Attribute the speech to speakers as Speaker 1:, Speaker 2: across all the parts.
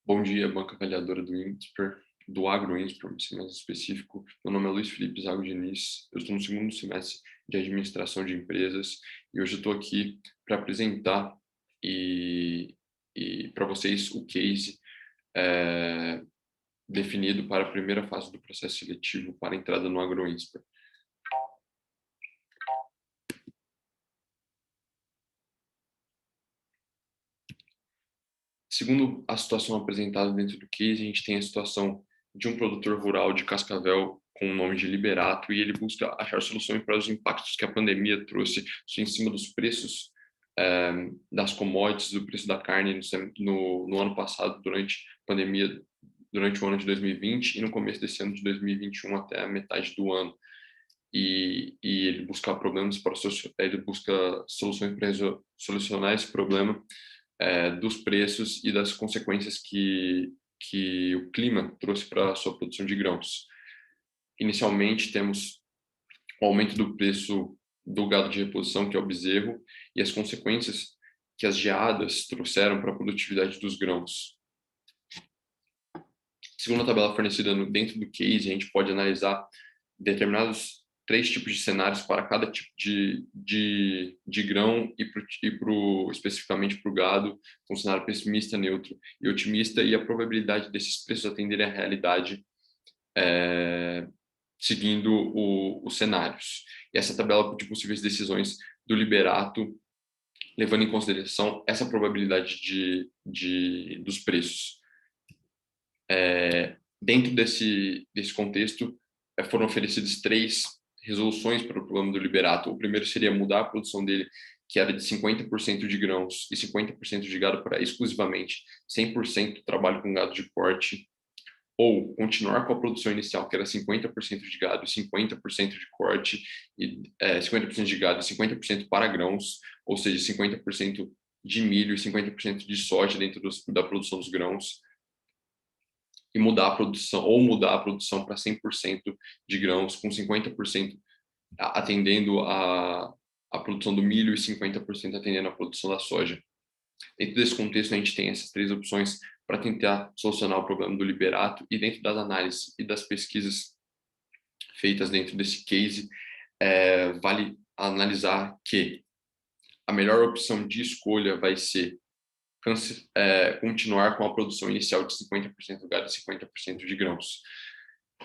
Speaker 1: Bom dia, banca avaliadora do INSPER, do AgroINSPER, para ser mais específico. Meu nome é Luiz Felipe Zago Diniz, eu estou no segundo semestre de Administração de Empresas e hoje eu estou aqui para apresentar e, e para vocês o case eh, definido para a primeira fase do processo seletivo para a entrada no AgroINSPER. Segundo a situação apresentada dentro do case, a gente tem a situação de um produtor rural de Cascavel com o nome de Liberato e ele busca achar soluções para os impactos que a pandemia trouxe em cima dos preços das commodities, do preço da carne no ano passado, durante a pandemia, durante o ano de 2020 e no começo desse ano de 2021 até a metade do ano. E ele busca problemas para ele busca soluções para solucionar esse problema dos preços e das consequências que o clima trouxe para a sua produção de grãos. Inicialmente, temos o aumento do preço do gado de reposição, que é o bezerro, e as consequências que as geadas trouxeram para a produtividade dos grãos. Segundo a tabela fornecida dentro do case, a gente pode analisar determinados 3 tipos de cenários para cada tipo de grão especificamente para o gado, um cenário pessimista, neutro e otimista, e a probabilidade desses preços atenderem à realidade seguindo os cenários. E essa tabela de possíveis decisões do Liberato, levando em consideração essa probabilidade dos preços. Dentro desse contexto, foram oferecidas 3 resoluções para o problema do Liberato. O primeiro seria mudar a produção dele, que era de 50% de grãos e 50% de gado, para exclusivamente 100% trabalho com gado de corte, ou continuar com a produção inicial, que era 50% de gado e 50% de corte, e 50% de gado e 50% para grãos, ou seja, 50% de milho e 50% de soja dentro da produção dos grãos, e mudar a produção para 100% de grãos, com 50% atendendo a produção do milho e 50% atendendo a produção da soja. Dentro desse contexto, a gente tem essas 3 opções para tentar solucionar o problema do Liberato, e dentro das análises e das pesquisas feitas dentro desse case, vale analisar que a melhor opção de escolha vai ser continuar com a produção inicial de 50% do gado e 50% de grãos.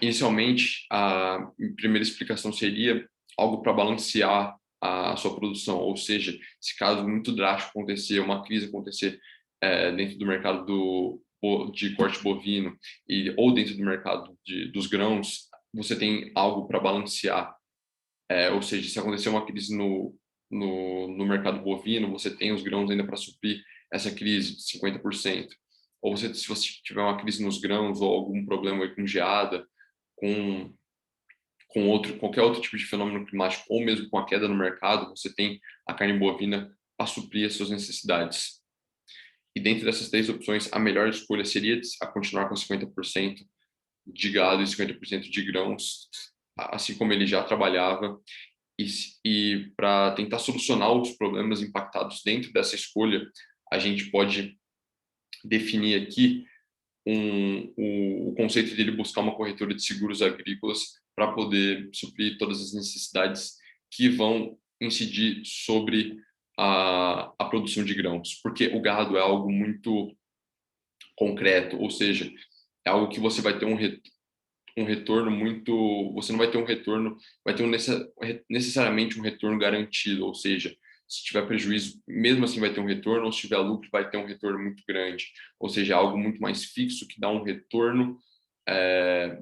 Speaker 1: Inicialmente, a primeira explicação seria algo para balancear a sua produção, ou seja, se caso muito drástico acontecer, uma crise acontecer dentro do mercado de corte bovino ou dentro do mercado dos grãos, você tem algo para balancear. Ou seja, se acontecer uma crise no mercado bovino, você tem os grãos ainda para suprir essa crise de 50%. Ou se você tiver uma crise nos grãos ou algum problema com geada, com qualquer outro tipo de fenômeno climático, ou mesmo com a queda no mercado, você tem a carne bovina para suprir as suas necessidades. E dentro dessas 3 opções, a melhor escolha seria a continuar com 50% de gado e 50% de grãos, assim como ele já trabalhava, e para tentar solucionar os problemas impactados dentro dessa escolha, a gente pode definir aqui o conceito dele buscar uma corretora de seguros agrícolas para poder suprir todas as necessidades que vão incidir sobre a produção de grãos, porque o gado é algo muito concreto, ou seja, é algo que você vai ter um retorno muito, você não vai ter um retorno, vai ter necessariamente um retorno garantido, ou seja, se tiver prejuízo, mesmo assim vai ter um retorno, ou se tiver lucro, vai ter um retorno muito grande, ou seja, algo muito mais fixo, que dá um retorno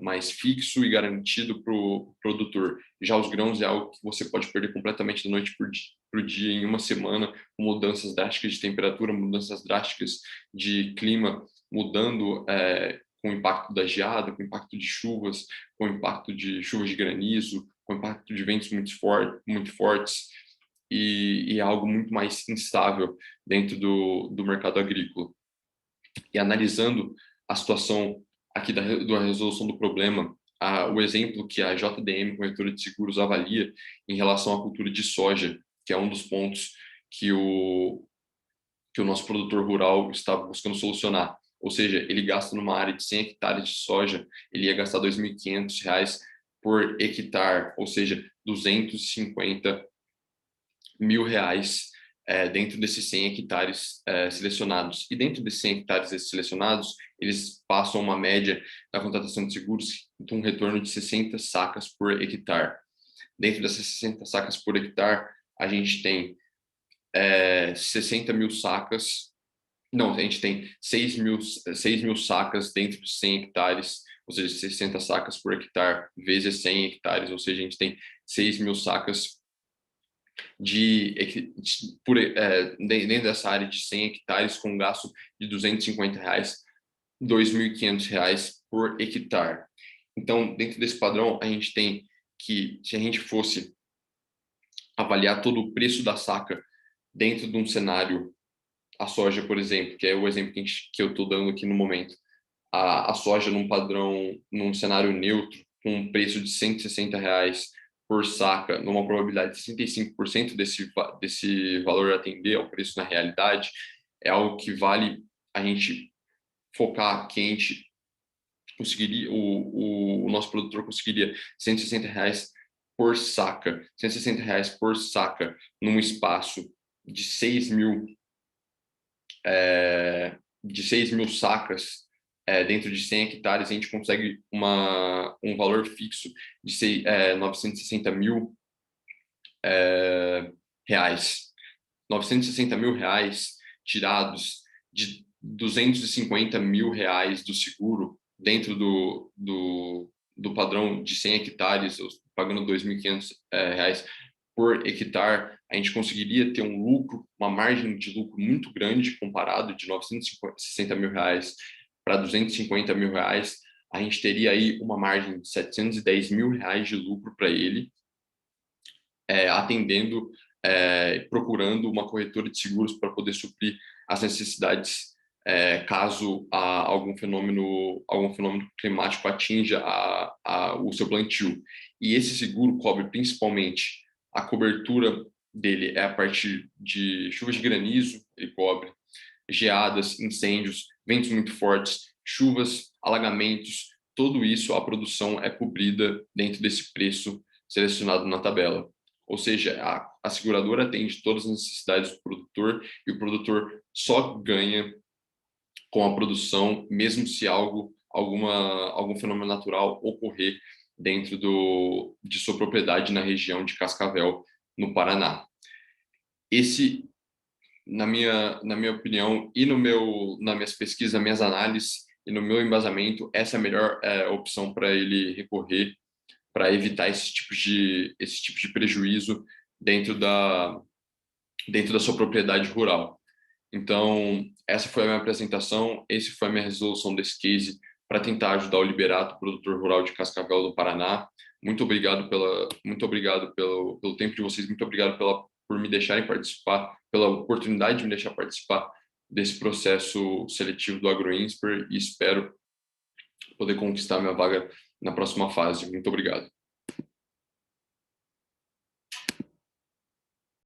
Speaker 1: mais fixo e garantido para o produtor. Já os grãos é algo que você pode perder completamente da noite para o dia, em uma semana, com mudanças drásticas de temperatura, mudanças drásticas de clima, mudando com o impacto da geada, com o impacto de chuvas, com o impacto de chuvas de granizo, com o impacto de ventos muito fortes, e é algo muito mais instável dentro do mercado agrícola. E analisando a situação aqui da resolução do problema, o exemplo que a JDM, Corretora de Seguros, avalia em relação à cultura de soja, que é um dos pontos que o nosso produtor rural está buscando solucionar. ou seja, ele gasta numa área de 100 hectares de soja, ele ia gastar R$ 2.500 por hectare, ou seja, R$ 250.000 dentro desses 100 hectares selecionados. E dentro desses 100 hectares selecionados, eles passam uma média da contratação de seguros de um retorno de 60 sacas por hectare. Dentro dessas 60 sacas por hectare, a gente tem 60 mil sacas. Não, a gente tem 6 mil sacas dentro de 100 hectares, ou seja, 60 sacas por hectare vezes 100 hectares, ou seja, a gente tem 6 mil sacas dentro dessa área de 100 hectares com um gasto de R$ 250, R$ 2.500 por hectare. Então, dentro desse padrão, a gente tem que, se a gente fosse avaliar todo o preço da saca dentro de um cenário, a soja, por exemplo, que é o exemplo que eu estou dando aqui no momento, a soja num padrão, num cenário neutro, com um preço de R$ 160 por saca, numa probabilidade de 65% desse valor atender ao preço na realidade, é algo que vale a gente focar que a gente conseguiria, o nosso produtor conseguiria R$ 160 por saca, R$ 160 por saca num espaço de 6 mil sacas dentro de 100 hectares, a gente consegue um valor fixo de R$ 960 mil. R$ 960 mil tirados de R$ 250 mil do seguro dentro do padrão de 100 hectares, pagando R$ 2.500 por hectare, a gente conseguiria ter um lucro, uma margem de lucro muito grande comparado de R$ 960 mil para R$ 250 mil. A gente teria aí uma margem de R$ 710 mil de lucro para ele, atendendo, procurando uma corretora de seguros para poder suprir as necessidades caso algum fenômeno climático atinja o seu plantio. E esse seguro cobre principalmente a cobertura dele a partir de chuvas de granizo, ele cobre geadas, incêndios, ventos muito fortes, chuvas, alagamentos, tudo isso a produção é cobrida dentro desse preço selecionado na tabela. Ou seja, a seguradora atende todas as necessidades do produtor e o produtor só ganha com a produção, mesmo se algum fenômeno natural ocorrer dentro de sua propriedade na região de Cascavel, no Paraná. Esse, na minha opinião, e nas minhas pesquisas, nas minhas análises e no meu embasamento, essa é a melhor opção para ele recorrer, para evitar esse tipo de prejuízo dentro da sua propriedade rural. Então, essa foi a minha apresentação, essa foi a minha resolução desse case para tentar ajudar o Liberato, produtor rural de Cascavel, do Paraná. Muito obrigado pelo tempo de vocês, muito obrigado por me deixarem participar, pela oportunidade de me deixar participar desse processo seletivo do AgroInsper e espero poder conquistar minha vaga na próxima fase. Muito obrigado.